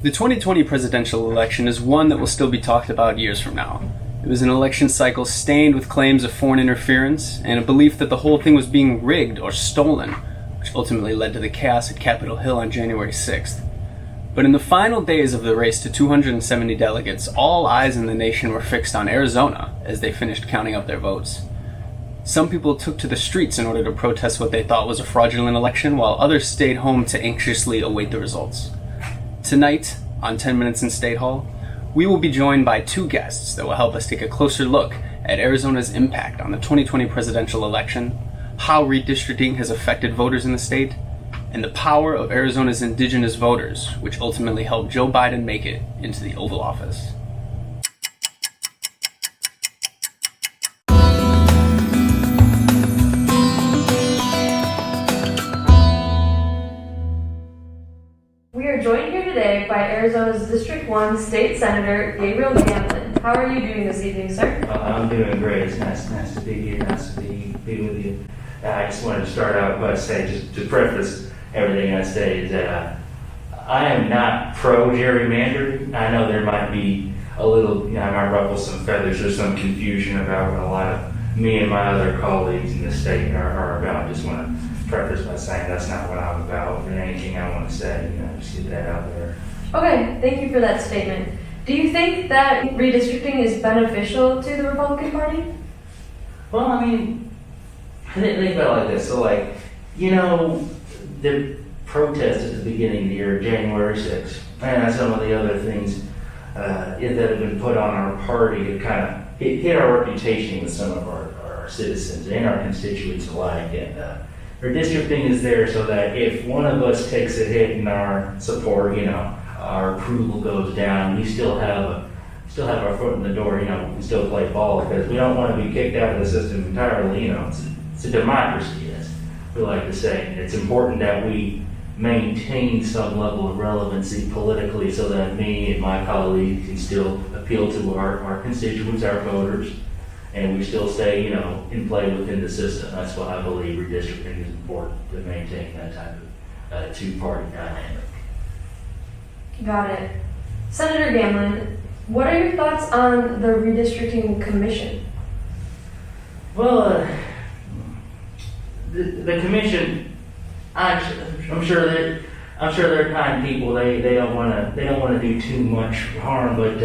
The 2020 presidential election is one that will still be talked about years from now. It was an election cycle stained with claims of foreign interference and a belief that the whole thing was being rigged or stolen, which ultimately led to the chaos at Capitol Hill on January 6th. But in the final days of the race to 270 delegates, all eyes in the nation were fixed on Arizona as they finished counting up their votes. Some people took to the streets in order to protest what they thought was a fraudulent election, while others stayed home to anxiously await the results. Tonight, on 10 Minutes in State Hall, we will be joined by two guests that will help us take a closer look at Arizona's impact on the 2020 presidential election, how redistricting has affected voters in the state, and the power of Arizona's indigenous voters, which ultimately helped Joe Biden make it into the Oval Office. We are joined here today by Arizona's District 1 State Senator Gabriel Gamlin. How are you doing this evening, sir? I'm doing great. It's nice to be here. Nice to be with you. I just wanted to start out by saying, just to preface everything I say, is that I am not pro-gerrymandering. I know there might be a little, I might ruffle some feathers or some confusion about what a lot of me and my other colleagues in the state are about. I just want to preface by saying that's not what I'm about, and anything I want to say, just get that out there. Okay, thank you for that statement. Do you think that redistricting is beneficial to the Republican Party? Well, I mean, I didn't think about it like this. So, the protest at the beginning of the year, January 6th, and some of the other things that have been put on our party to kind of hit our reputation with some of our citizens and our constituents alike. And redistricting is there so that if one of us takes a hit in our support, our approval goes down, we still have our foot in the door. We can still play ball because we don't want to be kicked out of the system entirely. It's a democracy, as we like to say. It's important that we maintain some level of relevancy politically so that me and my colleagues can still appeal to our constituents, our voters, and we still stay, in play within the system. That's why I believe redistricting is important, to maintain that type of two-party dynamic. Got it. Senator Gamlin, what are your thoughts on the redistricting commission? Well, the commission, I'm sure they're kind people. They don't want to do too much harm, but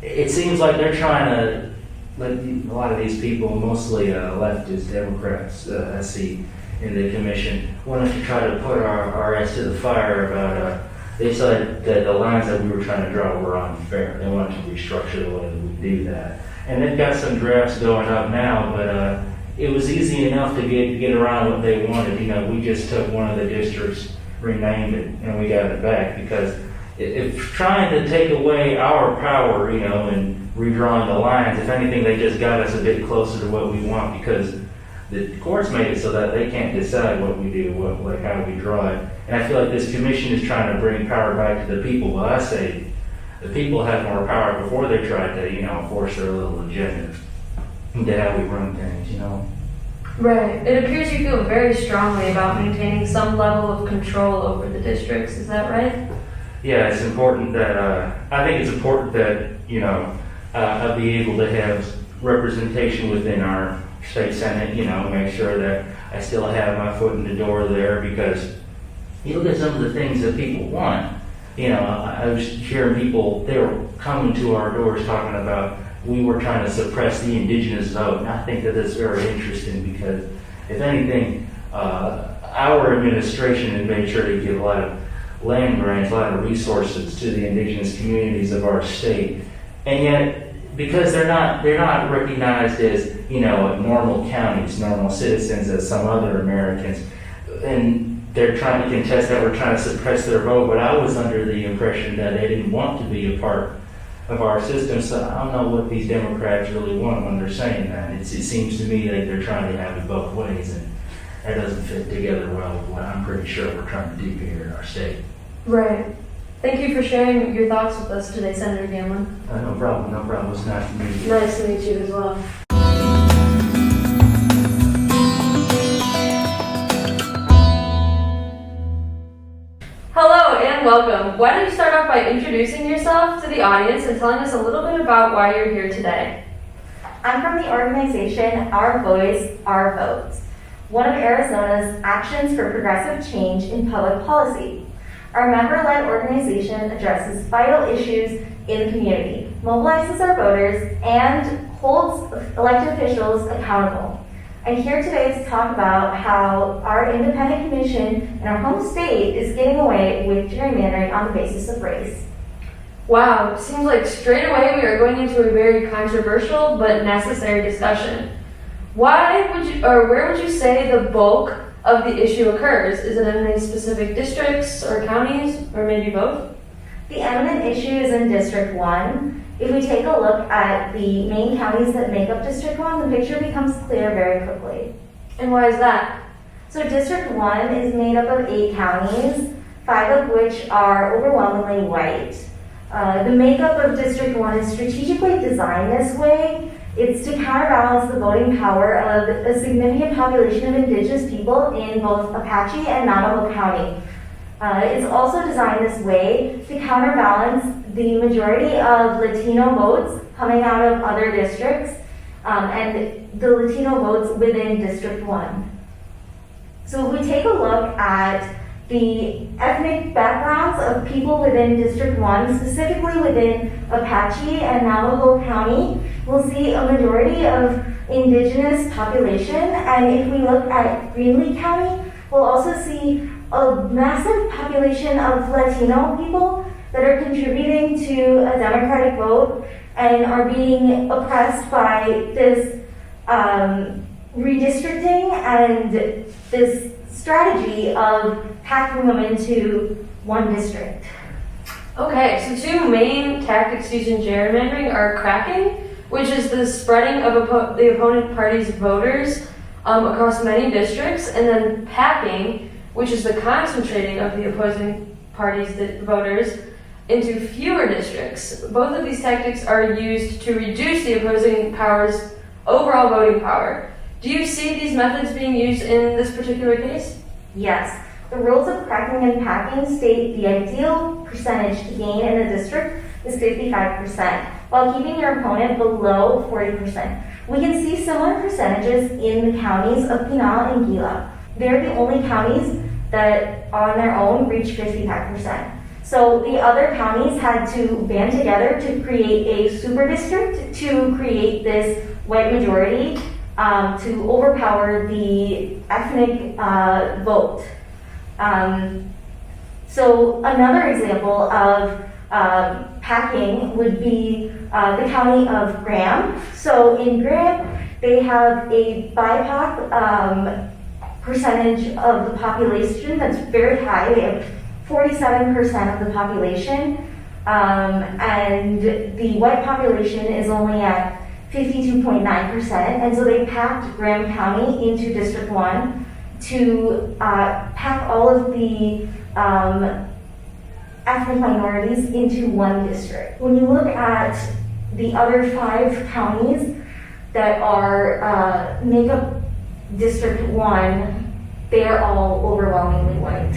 it seems like they're trying to. Like a lot of these people, mostly leftist Democrats, I see in the commission, wanted to try to put our ass to the fire about. They said that the lines that we were trying to draw were unfair. They wanted to restructure the way that we do that, and they've got some drafts going up now. But it was easy enough to get around what they wanted. We just took one of the districts, renamed it, and we got it back because if trying to take away our power, and redrawing the lines, if anything, they just got us a bit closer to what we want because the courts made it so that they can't decide what we do, how we draw it. And I feel like this commission is trying to bring power back to the people. Well, I say the people had more power before they tried to, force their little agenda into how we run things, Right. It appears you feel very strongly about maintaining some level of control over the districts. Is that right? Yeah, it's important that, I think it's important that, I'll be able to have representation within our state senate, make sure that I still have my foot in the door there because you look at some of the things that people want. I was hearing people, they were coming to our doors talking about we were trying to suppress the indigenous vote. And I think that that's very interesting because if anything, our administration has made sure to give a lot of land grants, a lot of resources to the indigenous communities of our state. And yet, because they're not recognized as, normal counties, normal citizens as some other Americans, and they're trying to contest that we're trying to suppress their vote, but I was under the impression that they didn't want to be a part of our system, so I don't know what these Democrats really want when they're saying that. It seems to me that they're trying to have it both ways, and that doesn't fit together well with what I'm pretty sure we're trying to do here in our state. Right. Thank you for sharing your thoughts with us today, Senator Gamlin. No problem. It's nice to meet you. Nice to meet you as well. Hello and welcome. Why don't you start off by introducing yourself to the audience and telling us a little bit about why you're here today? I'm from the organization Our Voice, Our Vote, one of Arizona's actions for progressive change in public policy. Our member-led organization addresses vital issues in the community, mobilizes our voters, and holds elected officials accountable. I'm here today to talk about how our independent commission in our home state is getting away with gerrymandering on the basis of race. Wow, seems like straight away we are going into a very controversial but necessary discussion. Where would you say the bulk of the issue occurs? Is it in any specific districts or counties, or maybe both? The eminent issue is in District 1. If we take a look at the main counties that make up District 1, the picture becomes clear very quickly. And why is that? So District 1 is made up of 8 counties, 5 of which are overwhelmingly white. The makeup of District 1 is strategically designed this way. It's to counterbalance the voting power of a significant population of indigenous people in both Apache and Navajo County. It's also designed this way to counterbalance the majority of Latino votes coming out of other districts and the Latino votes within District 1. So if we take a look at the ethnic backgrounds of people within District 1, specifically within Apache and Navajo County, we'll see a majority of indigenous population. And if we look at Greenlee County, we'll also see a massive population of Latino people that are contributing to a Democratic vote and are being oppressed by this redistricting and this strategy of packing them into one district. Okay, so 2 main tactics used in gerrymandering are cracking, which is the spreading of the opponent party's voters across many districts, and then packing, which is the concentrating of the opposing party's voters into fewer districts. Both of these tactics are used to reduce the opposing power's overall voting power. Do you see these methods being used in this particular case? Yes. The rules of cracking and packing state the ideal percentage to gain in a district is 55%, while keeping your opponent below 40%. We can see similar percentages in the counties of Pinal and Gila. They're the only counties that on their own reach 55%. So the other counties had to band together to create a super district to create this white majority to overpower the ethnic vote. So another example of packing would be the county of Graham. So in Graham, they have a BIPOC percentage of the population that's very high. They have 47% of the population, and the white population is only at 52.9%, and so they packed Graham County into District 1 to pack all of the ethnic minorities into one district. When you look at the other 5 counties that are make up District 1, they are all overwhelmingly white.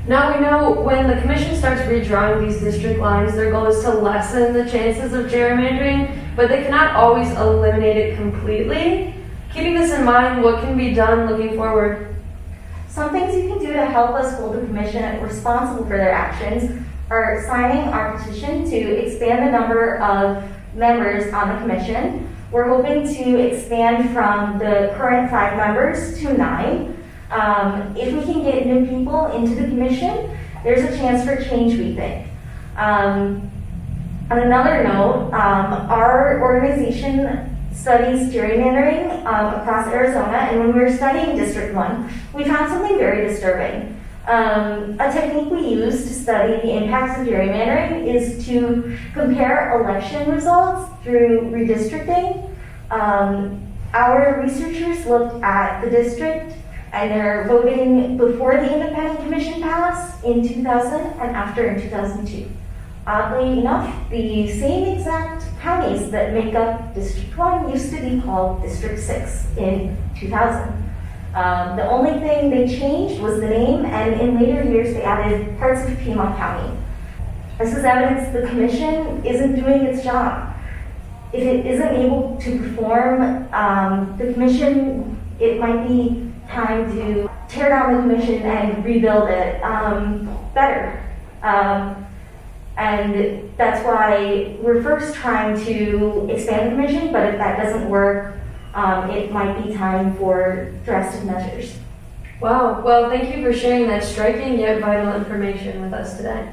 Now we know when the commission starts redrawing these district lines, their goal is to lessen the chances of gerrymandering, but they cannot always eliminate it completely. Keeping this in mind, what can be done looking forward? Some things you can do to help us hold the commission responsible for their actions are signing our petition to expand the number of members on the commission. We're hoping to expand from the current 5 members to 9. If we can get new people into the commission, there's a chance for change, we think. On another note, our organization studies gerrymandering across Arizona, and when we were studying District 1, we found something very disturbing. A technique we use to study the impacts of gerrymandering is to compare election results through redistricting. Our researchers looked at the district and their voting before the Independent Commission passed in 2000 and after in 2002. Oddly enough, the same exact counties that make up District 1 used to be called District 6 in 2000. The only thing they changed was the name, and in later years they added parts of Piedmont County. This is evidence the commission isn't doing its job. If it isn't able to perform, the commission, it might be time to tear down the commission and rebuild it better. And that's why we're first trying to expand the commission, but if that doesn't work, it might be time for drastic measures. Wow, well, thank you for sharing that striking yet vital information with us today.